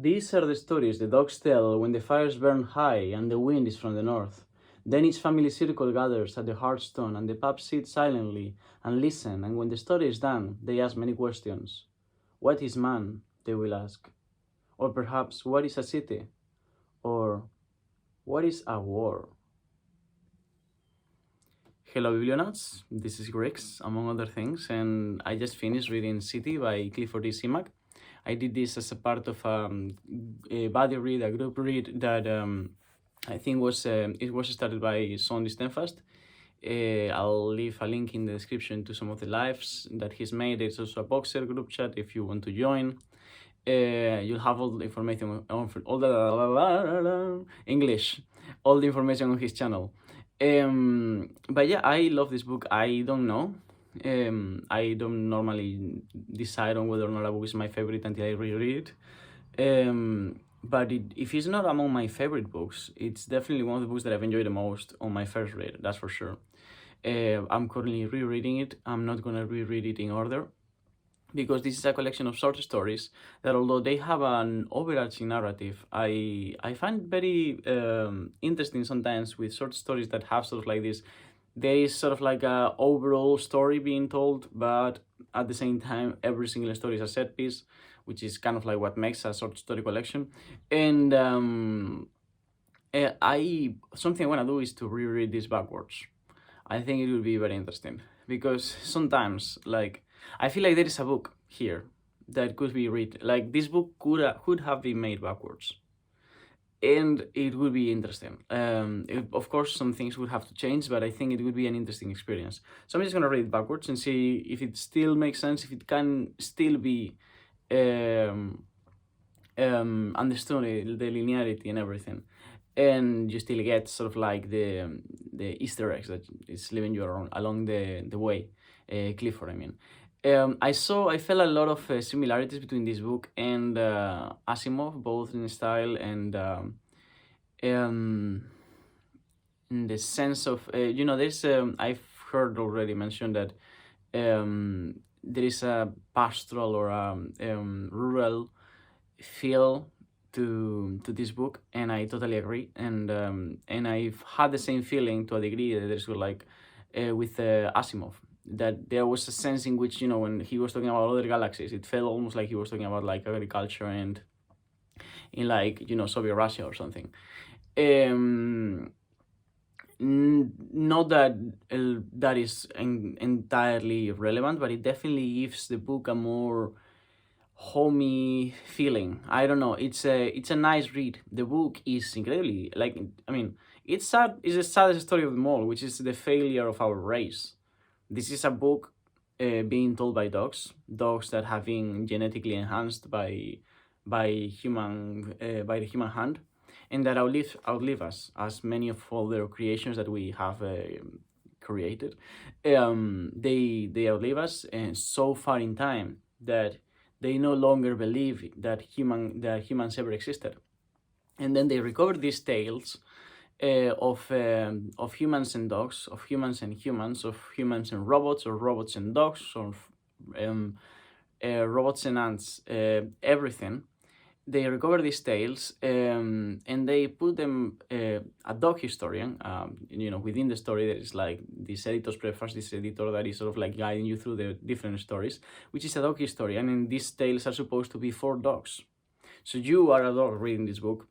These are the stories the dogs tell when the fires burn high and the wind is from the north. Then each family circle gathers at the hearthstone and the pups sit silently and listen, and when the story is done, they ask many questions. What is man? They will ask. Or perhaps, what is a city? Or, what is a war? Hello, Biblionauts. This is Rex, among other things, and I just finished reading City by Clifford Simak. I did this as a part of a buddy read, a group read that I think it was started by Sonny Stenfast. I'll leave a link in the description to some of the lives that he's made. There's also a Boxer group chat if you want to join. You'll have all the information on all the English, all the information on his channel. But yeah, I love this book. I don't know. I don't normally decide on whether or not a book is my favorite until I reread it. But if it's not among my favorite books, it's definitely one of the books that I've enjoyed the most on my first read, that's for sure. I'm currently rereading it. I'm not going to reread it in order, because this is a collection of short stories that, although they have an overarching narrative, I find very interesting sometimes with short stories that have sort of like this. There is sort of like a overall story being told, but at the same time, every single story is a set piece, which is kind of like what makes a short story collection. And something I want to do is to reread this backwards. I think it will be very interesting, because sometimes, like, I feel like there is a book here that could be read. Like, this book could have been made backwards, and it would be interesting. Of course, some things would have to change, but I think it would be an interesting experience. So I'm just gonna read it backwards and see if it still makes sense, if it can still be understood, the linearity and everything, and you still get sort of like the Easter eggs that is leaving you along the way. Clifford, I mean. I felt a lot of similarities between this book and Asimov, both in style and in the sense of there's I've heard already mentioned that there is a pastoral or a rural feel to this book, and I totally agree. And I've had the same feeling to a degree that there's like with Asimov, that there was a sense in which, when he was talking about other galaxies, it felt almost like he was talking about like agriculture and in like, Soviet Russia or something. Not that that is entirely relevant, but it definitely gives the book a more homey feeling. I don't know. It's a nice read. The book is incredibly, like, I mean, it's sad. It's the saddest story of them all, which is the failure of our race. This is a book being told by dogs that have been genetically enhanced by the human hand, and that outlive us, as many of all the creations that we have created. They outlive us, and so far in time that they no longer believe that humans ever existed. And then they recover these tales of humans and dogs, of humans and humans, of humans and robots, or robots and dogs, or robots and ants, everything. They recover these tales and they put them, a dog historian, within the story there is like this editor's preface, this editor that is sort of like guiding you through the different stories, which is a dog historian, and these tales are supposed to be for dogs. So you are a dog reading this book,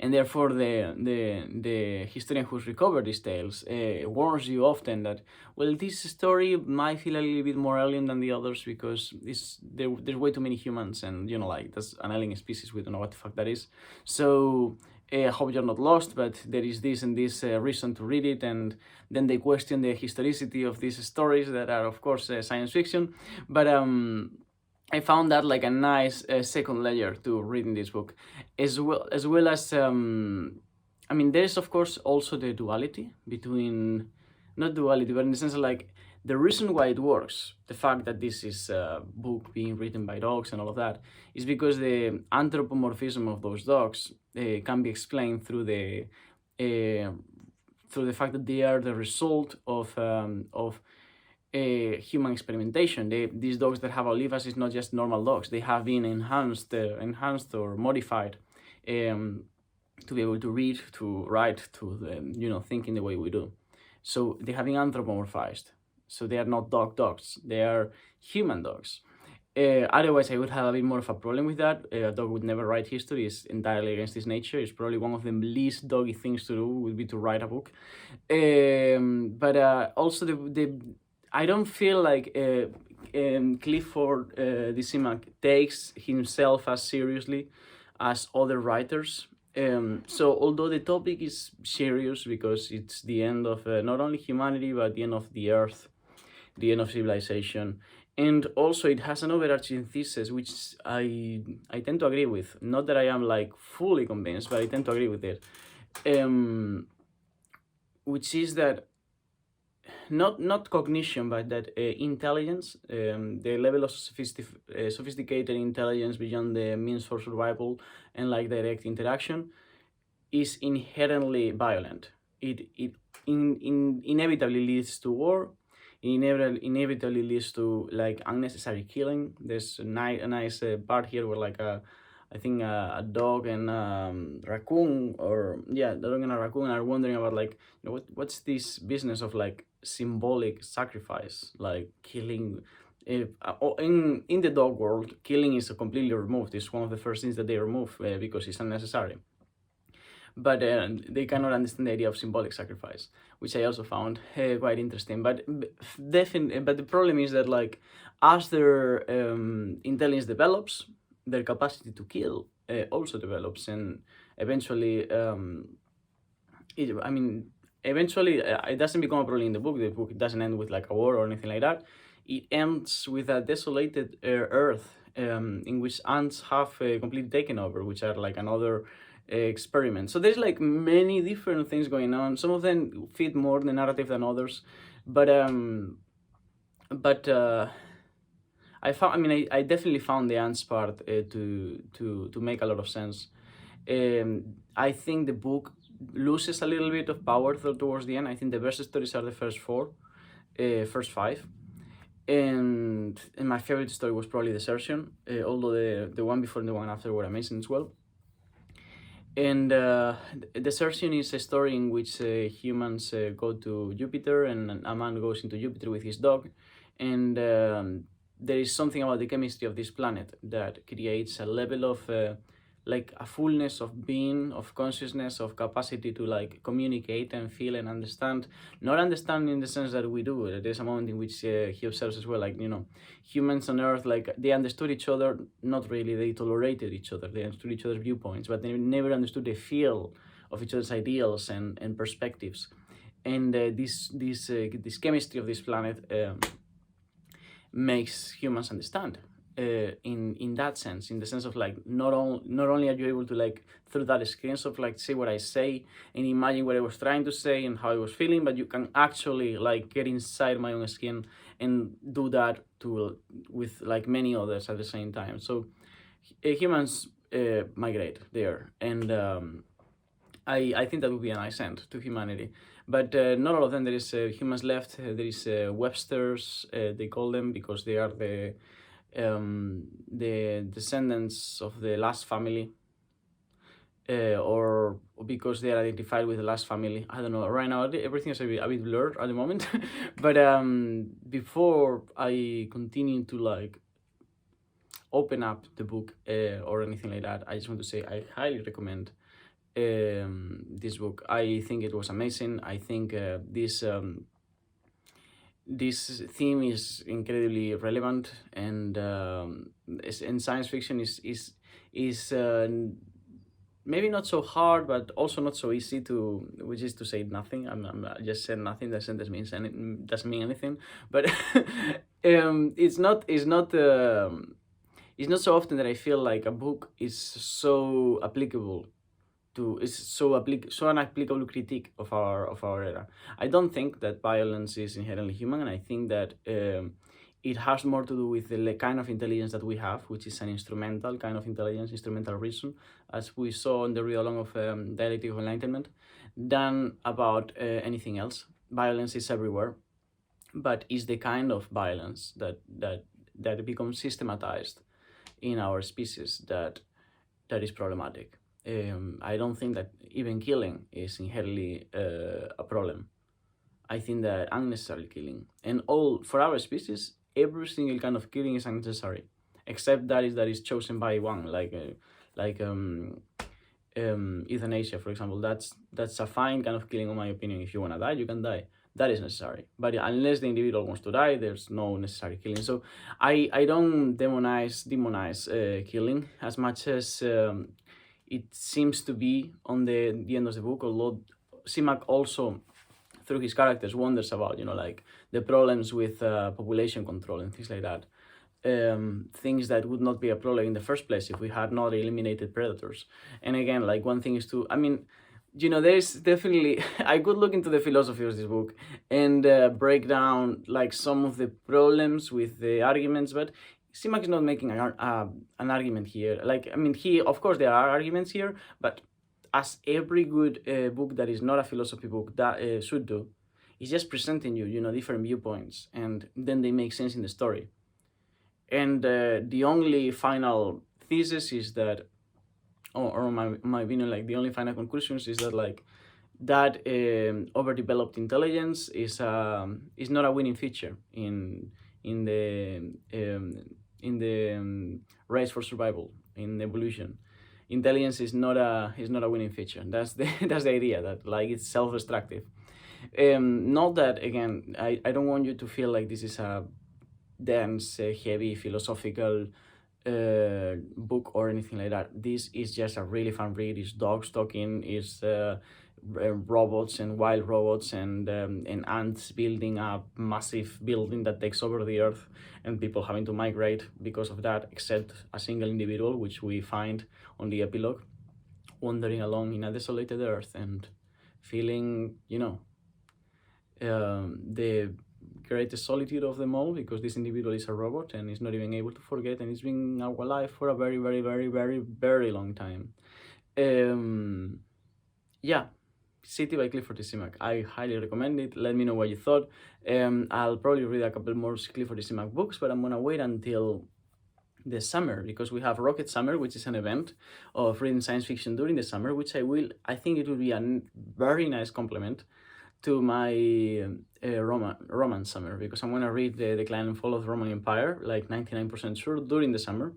and therefore the historian who's recovered these tales warns you often that, well, this story might feel a little bit more alien than the others, because there's way too many humans, and like, that's an alien species, we don't know what the fuck that is. So I hope you're not lost, but there is this and this reason to read it. And then they question the historicity of these stories that are, of course, science fiction, but I found that like a nice second layer to reading this book, as well as there's of course also the duality between, not duality, but in the sense of like the reason why it works, the fact that this is a book being written by dogs and all of that, is because the anthropomorphism of those dogs can be explained through the fact that they are the result of human experimentation. These dogs that have olivas is not just normal dogs. They have been enhanced or modified um, to be able to read, to write, to think in the way we do. So they have been anthropomorphized. So they are not dogs. They are human dogs. Otherwise, I would have a bit more of a problem with that. A dog would never write history. It's entirely against his nature. It's probably one of the least doggy things to do would be to write a book. But also I don't feel like Clifford the Simak takes himself as seriously as other writers. So although the topic is serious because it's the end of not only humanity but the end of the earth, the end of civilization, and also it has an overarching thesis which I tend to agree with. Not that I am like fully convinced, but I tend to agree with it. Which is that not cognition, but that intelligence, the level of sophisticated intelligence beyond the means for survival and like direct interaction, is inherently violent. It inevitably leads to war. Inevitably leads to like unnecessary killing. There's a nice part here where like I think a dog and raccoon, or yeah, the dog and a raccoon are wondering about like, what's this business of like symbolic sacrifice, like killing. In the dog world, killing is completely removed. It's one of the first things that they remove because it's unnecessary. But they cannot understand the idea of symbolic sacrifice, which I also found quite interesting. But but the problem is that like as their intelligence develops, their capacity to kill also develops, and eventually, eventually it doesn't become a problem in the book. The book doesn't end with like a war or anything like that. It ends with a desolated earth in which ants have completely taken over, which are like another experiment. So there's like many different things going on. Some of them fit more the narrative than others, but I definitely found the ants part to make a lot of sense. I think the book loses a little bit of power towards the end. I think the best stories are the first five. And my favorite story was probably Desertion, although the one before and the one after were amazing as well. And Desertion is a story in which humans go to Jupiter, and a man goes into Jupiter with his dog, and there is something about the chemistry of this planet that creates a level of like a fullness of being, of consciousness, of capacity to like communicate and feel and understand. Not understand in the sense that we do. There's a moment in which he observes as well, like, humans on Earth, like they understood each other, not really, they tolerated each other, they understood each other's viewpoints, but they never understood the feel of each other's ideals and perspectives. And this chemistry of this planet makes humans understand. In that sense, in the sense of like not only are you able to like through that experience of like say what I say and imagine what I was trying to say and how I was feeling, but you can actually like get inside my own skin and do that with like many others at the same time. So humans migrate there, and I think that would be a nice end to humanity. But not all of them. There is humans left. There is Websters, they call them, because they are the descendants of the last family, or because they are identified with the last family. I don't know. Right now, everything is a bit blurred at the moment. But before I continue to like open up the book or anything like that, I just want to say I highly recommend this book. I think it was amazing. I think this theme is incredibly relevant, and science fiction is maybe not so hard, but also not so easy to, which is to say nothing. I just said nothing. That sentence doesn't mean anything. But it's not so often that I feel like a book is so applicable an applicable critique of our era. I don't think that violence is inherently human, and I think that it has more to do with the kind of intelligence that we have, which is an instrumental kind of intelligence, instrumental reason, as we saw in the read along of Dialectic of Enlightenment, than about anything else. Violence is everywhere. but is the kind of violence that becomes systematized in our species that is problematic. I don't think that even killing is inherently a problem. I think that unnecessary killing and all for our species, every single kind of killing is unnecessary, except that is chosen by one, like euthanasia, for example. That's a fine kind of killing, in my opinion. If you wanna die, you can die. That is necessary. But unless the individual wants to die, there's no necessary killing. So I don't demonize killing as much as it seems to be on the end of the book. Although Simak also, through his characters, wonders about like the problems with population control and things like that. Things that would not be a problem in the first place if we had not eliminated predators. And again, like one thing is to, I mean, there's definitely I could look into the philosophy of this book and break down like some of the problems with the arguments, but Simak is not making an argument here. Like, I mean, of course there are arguments here, but as every good book that is not a philosophy book that should do, is just presenting you, different viewpoints, and then they make sense in the story. And the only final thesis is that, or my opinion, like the only final conclusions is that like that overdeveloped intelligence is not a winning feature in the race for survival in evolution. Intelligence is not a winning feature. That's the that's the idea, that like it's self-destructive. Not that, again, I don't want you to feel like this is a dense, heavy philosophical book or anything like that. This is just a really fun read. It's dogs talking, it's robots and wild robots and ants building a massive building that takes over the earth, and people having to migrate because of that, except a single individual, which we find on the epilogue, wandering along in a desolated earth and feeling, the greatest solitude of them all, because this individual is a robot and is not even able to forget, and he's been alive for a very, very, very, very, very long time. Yeah, City by Clifford Simak. I highly recommend it. Let me know what you thought. I'll probably read a couple more Clifford Simak books, but I'm gonna wait until the summer, because we have Rocket Summer, which is an event of reading science fiction during the summer, which I think it will be a very nice complement to my Roman summer, because I'm gonna read the Decline and Fall of the Roman Empire, like 99% sure, during the summer.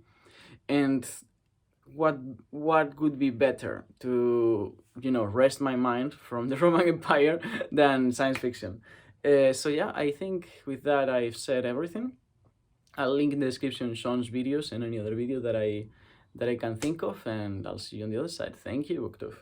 And what could be better to rest my mind from the Roman Empire than science fiction? So yeah, I think with that I've said everything. I'll link in the description Sean's videos and any other video that I can think of, and I'll see you on the other side. Thank you, Uktov.